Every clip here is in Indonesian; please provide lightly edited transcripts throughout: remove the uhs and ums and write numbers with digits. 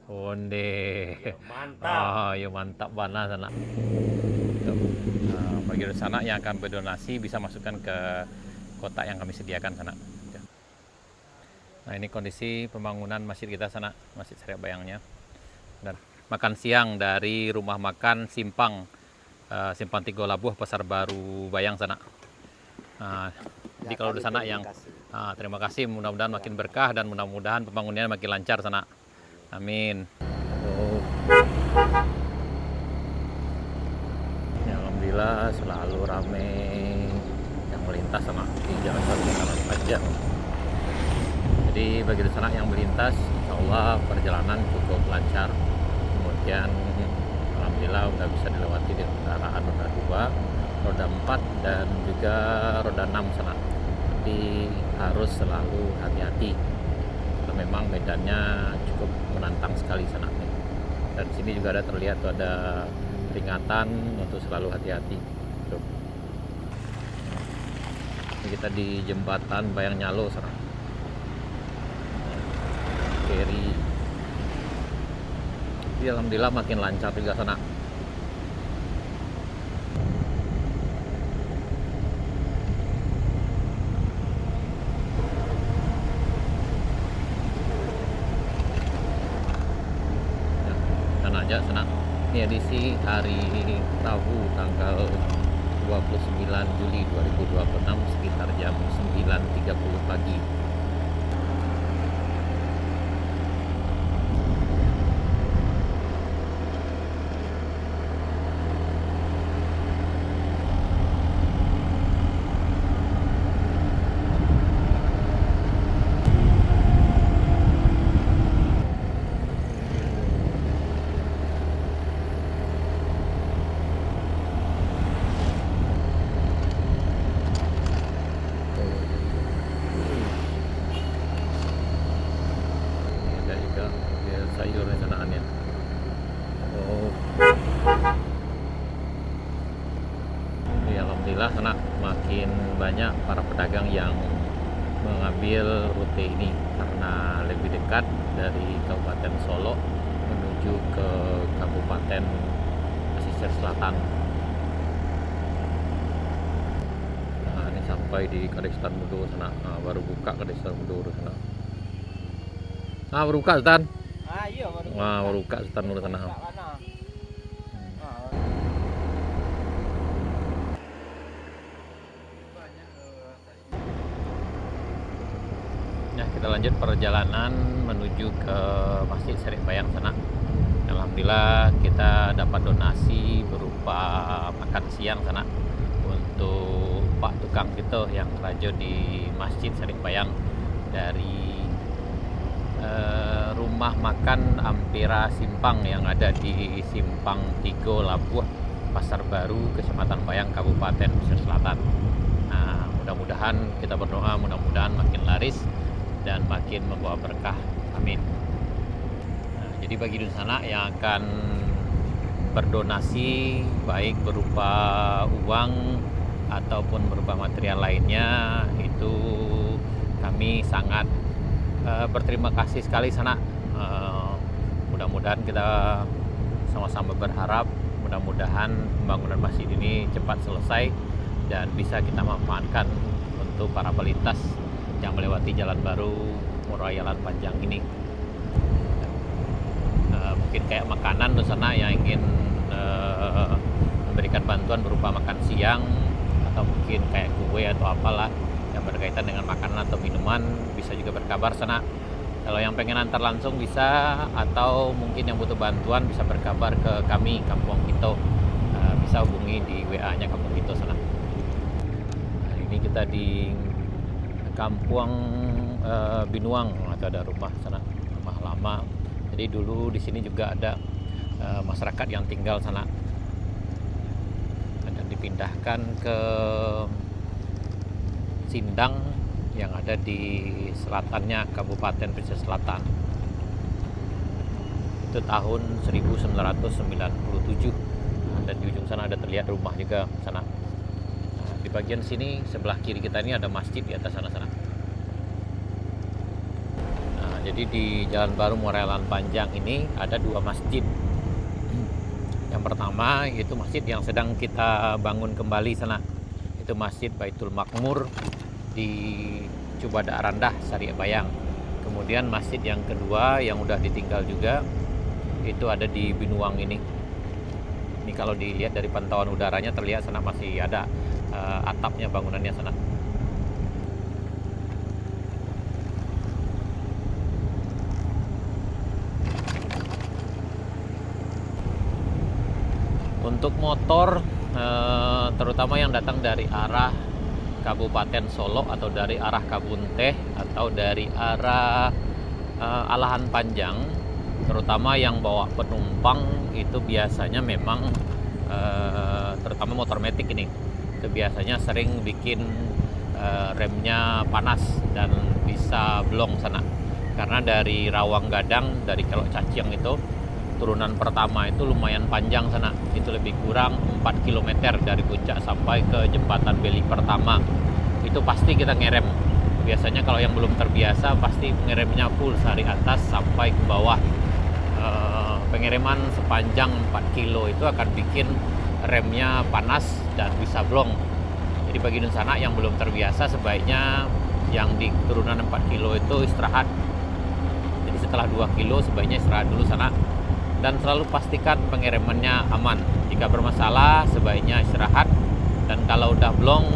Onde. Mantap. Oh, ya mantap banget sana. Tuh. Bagi sana yang akan berdonasi bisa masukkan ke kotak yang kami sediakan sana. Nah, ini kondisi pembangunan masjid kita sana, Masjid Syariah Bayangnya. Dan makan siang dari rumah makan Simpang, Simpang Tigo Labuh, Pasar Baru Bayang sana. Nah, jadi kalau di sana yang terima kasih, mudah-mudahan makin berkah dan mudah-mudahan pembangunannya makin lancar sana. Amin. Oh. Ya, alhamdulillah selalu ramai yang melintas sama di jalan Jalan Panjang. Jadi bagi di sana yang melintas, insya Allah perjalanan cukup lancar. Kemudian alhamdulillah udah bisa dilewati di kendaraan roda 2, roda 4 dan juga roda 6 sana. Tapi harus selalu hati-hati karena memang medannya cukup menantang sekali sana. Dan sini juga ada terlihat tuh ada peringatan untuk selalu hati-hati. Tuh. Ini kita di jembatan Bayang Nyalo sana. Ferry. Ya, alhamdulillah makin lancar juga sana. Dan aja sana. Ini edisi hari Rabu tanggal 29 Juli 2026 sekitar jam 9.30 pagi. Ada juga sayur sanaannya. Oh, ya alhamdulillah sana makin banyak para pedagang yang mengambil rute ini karena lebih dekat dari Kabupaten Solo menuju ke Kabupaten Pesisir Selatan. Nah, ini sampai di Kadestan Mudo sana. Nah, baru buka Kadestan Mudo sana. Ah, baru buka Sultan. Iya baru. Wah, baru buka Sultan Mudo sana. Ya, kita lanjut perjalanan menuju ke Masjid Syariah Bayang sana. Alhamdulillah kita dapat donasi berupa makan siang sana untuk Pak Tukang itu yang kerja di Masjid Syariah Bayang dari rumah makan Ampera Simpang yang ada di Simpang Tigo Labuh, Pasar Baru, Kecamatan Bayang, Kabupaten Pesisir Selatan. Nah, mudah-mudahan kita berdoa mudah-mudahan makin laris dan makin membawa berkah. Amin. Nah, jadi bagi di sana yang akan berdonasi baik berupa uang ataupun berupa material lainnya, itu kami sangat berterima kasih sekali sana. Mudah-mudahan kita sama-sama berharap mudah-mudahan pembangunan masjid ini cepat selesai dan bisa kita manfaatkan untuk para pelintas yang melewati jalan baru Raya Jalan Panjang ini. Mungkin kayak makanan di sana yang ingin memberikan bantuan berupa makan siang atau mungkin kayak kue atau apalah yang berkaitan dengan makanan atau minuman, bisa juga berkabar sana. Kalau yang pengen antar langsung bisa, atau mungkin yang butuh bantuan bisa berkabar ke kami Kampung Kito, bisa hubungi di WA-nya Kampung Kito sana. Nah, ini kita di Kampung Binuang, ada rumah sana, rumah lama. Jadi dulu di sini juga ada masyarakat yang tinggal sana dan dipindahkan ke Sindang yang ada di selatannya Kabupaten Pesisir Selatan. Itu tahun 1997. Dan di ujung sana ada terlihat rumah juga sana. Nah, di bagian sini sebelah kiri kita ini ada masjid di atas sana. Nah, Jadi di Jalan Baru Morelan Panjang ini ada 2 masjid. Yang pertama itu masjid yang sedang kita bangun kembali sana. Itu Masjid Baitul Makmur di Cubada Arandah, Sari Bayang. Kemudian masjid yang kedua yang udah ditinggal juga itu ada di Binuang ini. Ini kalau dilihat dari pantauan udaranya terlihat sana masih ada atapnya bangunannya sana. Untuk motor terutama yang datang dari arah Kabupaten Solo atau dari arah Kabunteh atau dari arah Alahan Panjang, terutama yang bawa penumpang itu biasanya memang terutama motor metik ini itu biasanya sering bikin remnya panas dan bisa blong sana, karena dari Rawang Gadang, dari Kelok Caciang itu turunan pertama itu lumayan panjang sana, itu lebih kurang 4 km dari puncak sampai ke jembatan Beli pertama. Itu pasti kita ngerem. Biasanya kalau yang belum terbiasa pasti ngeremnya full dari atas sampai ke bawah. Pengereman sepanjang 4 kilo itu akan bikin remnya panas dan bisa blong. Jadi bagi sana yang belum terbiasa sebaiknya yang di turunan 4 kilo itu istirahat. Jadi setelah 2 kilo sebaiknya istirahat dulu sana. Dan selalu pastikan pengeremannya aman. Jika bermasalah sebaiknya istirahat, dan kalau udah blong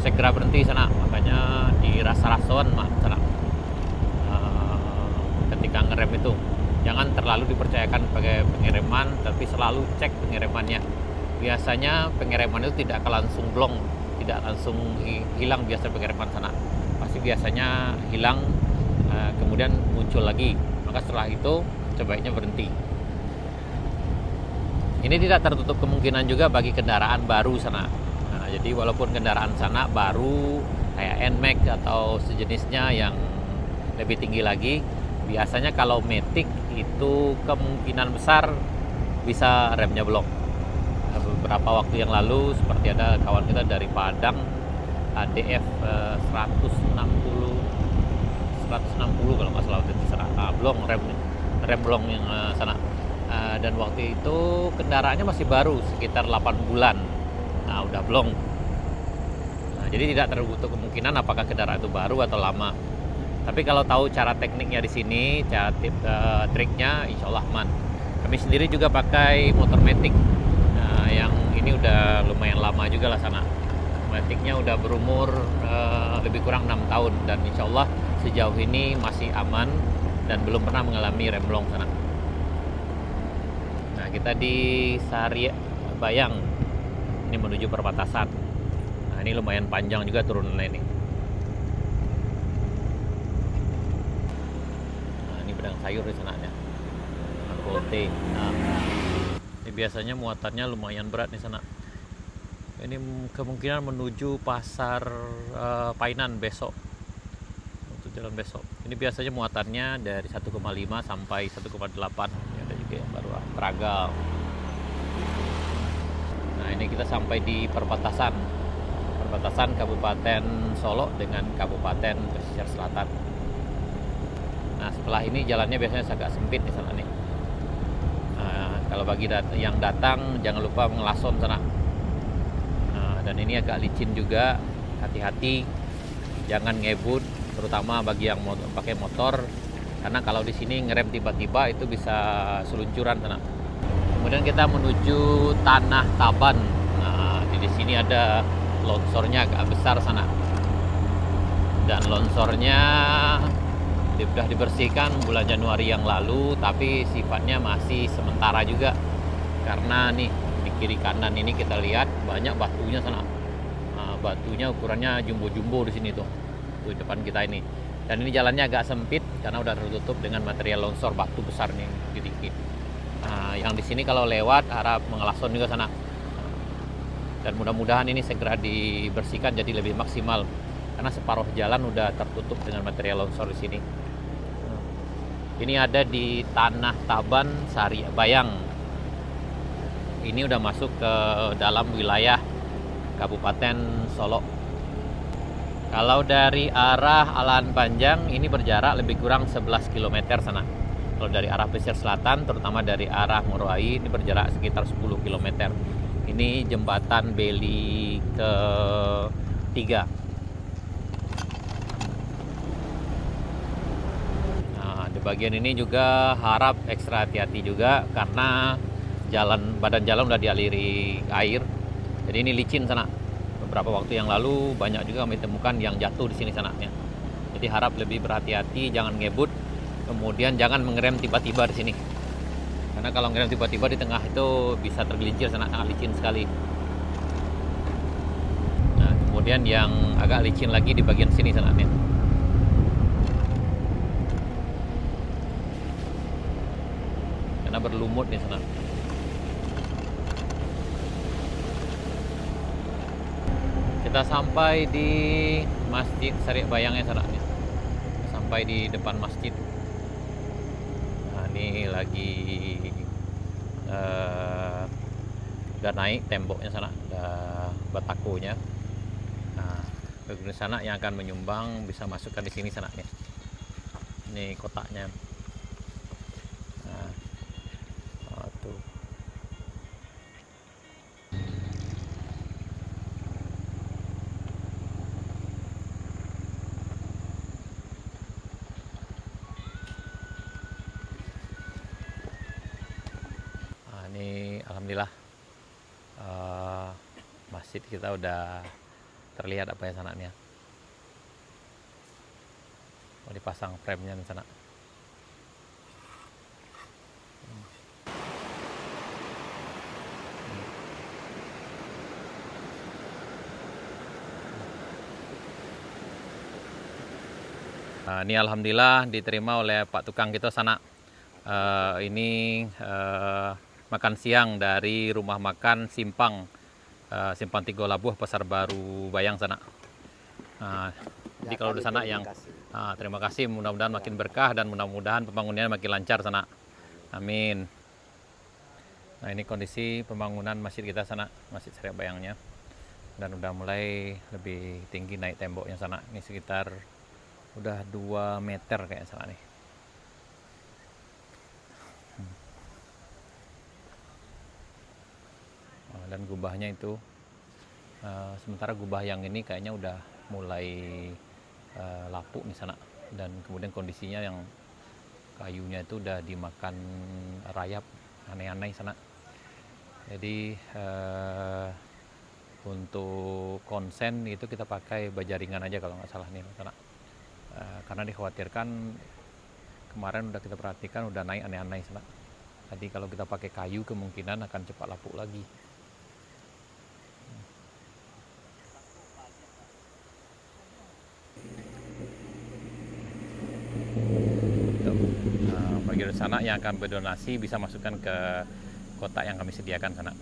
segera berhenti sana. Makanya di rasa-rasawan sana ketika ngerem itu jangan terlalu dipercayakan pakai pengereman, tapi selalu cek pengeremannya. Biasanya pengereman itu tidak akan langsung blong, tidak langsung hilang biasa pengereman sana. Pasti biasanya hilang kemudian muncul lagi. Maka setelah itu sebaiknya berhenti. Ini tidak tertutup kemungkinan juga bagi kendaraan baru sana. Nah, jadi walaupun kendaraan sana baru kayak NMAX atau sejenisnya yang lebih tinggi lagi, biasanya kalau Matic itu kemungkinan besar bisa remnya blong. Nah, beberapa waktu yang lalu seperti ada kawan kita dari Padang, ADF 160 kalau nggak salah waktu itu sana, blong rem blong yang sana. Dan waktu itu kendaraannya masih baru sekitar 8 bulan. Nah, udah blong. Nah, jadi tidak tertutup kemungkinan apakah kendaraan itu baru atau lama. Tapi kalau tahu cara tekniknya di sini, cara triknya, insya Allah aman. Kami sendiri juga pakai motor Matic. Nah, yang ini udah lumayan lama juga lah sana. Maticnya udah berumur lebih kurang 6 tahun dan insya Allah sejauh ini masih aman dan belum pernah mengalami rem blong sana. Kita di Sari Bayang ini menuju perbatasan. Nah, ini lumayan panjang juga turunannya ini. Nah, ini pedang sayur di sananya, Kolte. Nah, ini biasanya muatannya lumayan berat di sana. Ini kemungkinan menuju pasar Painan besok, untuk jalan besok. Ini biasanya muatannya dari 1,5 sampai 1,8. Ada juga yang baru Tragal. Nah, ini kita sampai di perbatasan Kabupaten Solo dengan Kabupaten Pesisir Selatan. Nah, setelah ini jalannya biasanya agak sempit di sana nih. Nah, kalau bagi yang datang jangan lupa mengelason sana. Nah, dan ini agak licin juga, hati-hati jangan ngebut, terutama bagi yang pakai motor, karena kalau di sini ngerem tiba-tiba itu bisa seluncuran sana. Kemudian kita menuju Tanah Taban. Nah, di sini ada longsornya agak besar sana, dan longsornya sudah dibersihkan bulan Januari yang lalu, tapi sifatnya masih sementara juga, karena nih di kiri kanan ini kita lihat banyak batunya sana. Nah, batunya ukurannya jumbo-jumbo di sini tuh depan kita ini. Dan ini jalannya agak sempit karena udah tertutup dengan material longsor, batu besar nih dikit. Nah, yang di sini kalau lewat harap mengelason juga sana. Dan mudah-mudahan ini segera dibersihkan jadi lebih maksimal, karena separuh jalan udah tertutup dengan material longsor di sini. Ini ada di Tanah Taban, Sari Bayang. Ini udah masuk ke dalam wilayah Kabupaten Solo. Kalau dari arah Alan Panjang ini berjarak lebih kurang 11 km sana. Kalau dari arah pesisir selatan, terutama dari arah Moroai, ini berjarak sekitar 10 km. Ini jembatan Beli ke-3. Nah, di bagian ini juga harap ekstra hati-hati juga karena badan jalan udah dialiri air. Jadi ini licin sana. Beberapa waktu yang lalu banyak juga kami temukan yang jatuh di sini sananya. Jadi harap lebih berhati-hati, jangan ngebut, kemudian jangan mengerem tiba-tiba di sini. Karena kalau ngerem tiba-tiba di tengah itu bisa tergelincir, sangat licin sekali. Nah, kemudian yang agak licin lagi di bagian sini sananya. Karena berlumut di sana. Kita sampai di Masjid Syariah Bayangnya sananya. Sampai di depan masjid. Nah, ini lagi udah naik temboknya sana, udah batakonya. Nah, bagian sana yang akan menyumbang bisa masukkan di sini sana ya. Ini kotaknya. Nah, tuh. Nah, ini alhamdulillah masjid kita udah terlihat apa ya sananya. Mau dipasang frame-nya di sana. Nah, ini alhamdulillah diterima oleh Pak Tukang kita sana. Ini makan siang dari rumah makan Simpang, Simpang Tiga Labuh, Pasar Baru Bayang sana. Nah, jadi kalau di sana yang terima kasih, mudah-mudahan makin berkah dan mudah-mudahan pembangunannya makin lancar sana. Amin. Nah, ini kondisi pembangunan masjid kita sana, Masjid Syariah Bayangnya. Dan udah mulai lebih tinggi naik temboknya sana. Ini sekitar udah 2 meter kayak sana nih. Dan gubahnya itu sementara gubah yang ini kayaknya udah mulai lapuk di sana, dan kemudian kondisinya yang kayunya itu udah dimakan rayap aneh-aneh sana. Jadi untuk konsen itu kita pakai baja ringan aja kalau nggak salah nih sana. Karena dikhawatirkan kemarin udah kita perhatikan udah naik aneh-aneh sana. Jadi kalau kita pakai kayu kemungkinan akan cepat lapuk lagi. Bagian sana yang akan berdonasi bisa masukkan ke kotak yang kami sediakan sana.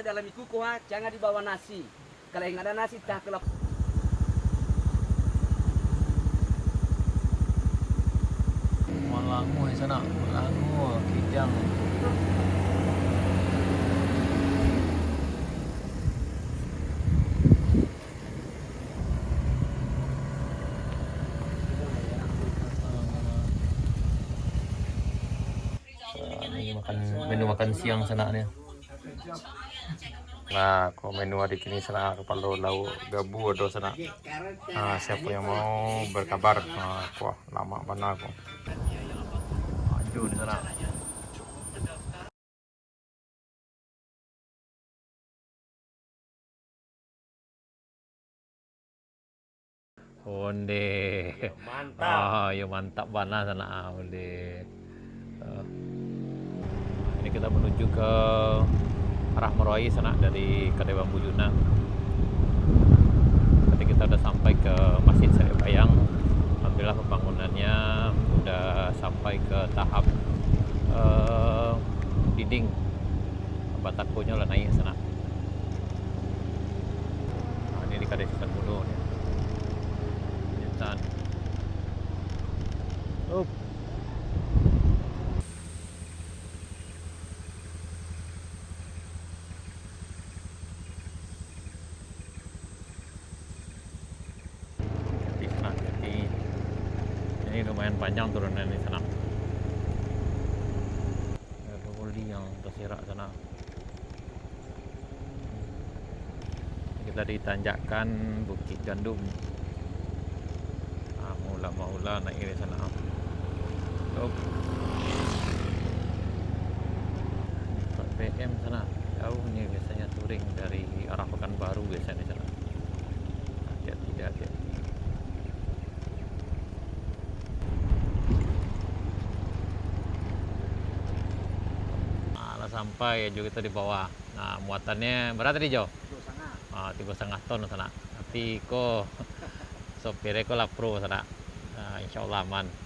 Dalam ikuku jangan dibawa nasi. Kalau yang ada nasi tah kelap. Malangu di sana, Malangu, Kijang. Ini menu makan siang sana nih. Nah, kalau menu hari ini sana kepala lauk gabu ada sana. Nah, siapa yang mau berkabar? Nah, wah, lama mana aku. Maju di sana. Onde. Mantap. Ya mantap banget sana onde. Ini kita menuju ke arah Moroai sana dari Kedai Bambu Juna. Tadi kita udah sampai ke Masjid Syariah Bayang. Alhamdulillah pembangunannya udah sampai ke tahap dinding. Batakonya udah naik sana. Nah, ini di Kedai Sisan Budo nih. Up. Di sana, jadi ini lumayan panjang turunan di sana. Ada holi yang tersirak sana. Kita ditanjakan Bukit Gandum. Nah, mula-mula naik di sana. Up. 4 PM sana. Jauh nih biasanya touring dari arah Pekanbaru biasanya di sana. Hati-hati. Nah, sampai juga kita di bawah. Nah, muatannya berat tadi Jo? 3,5 ton sana. Tapi kok sopirnya kok lapro sana. Nah, insya Allah aman.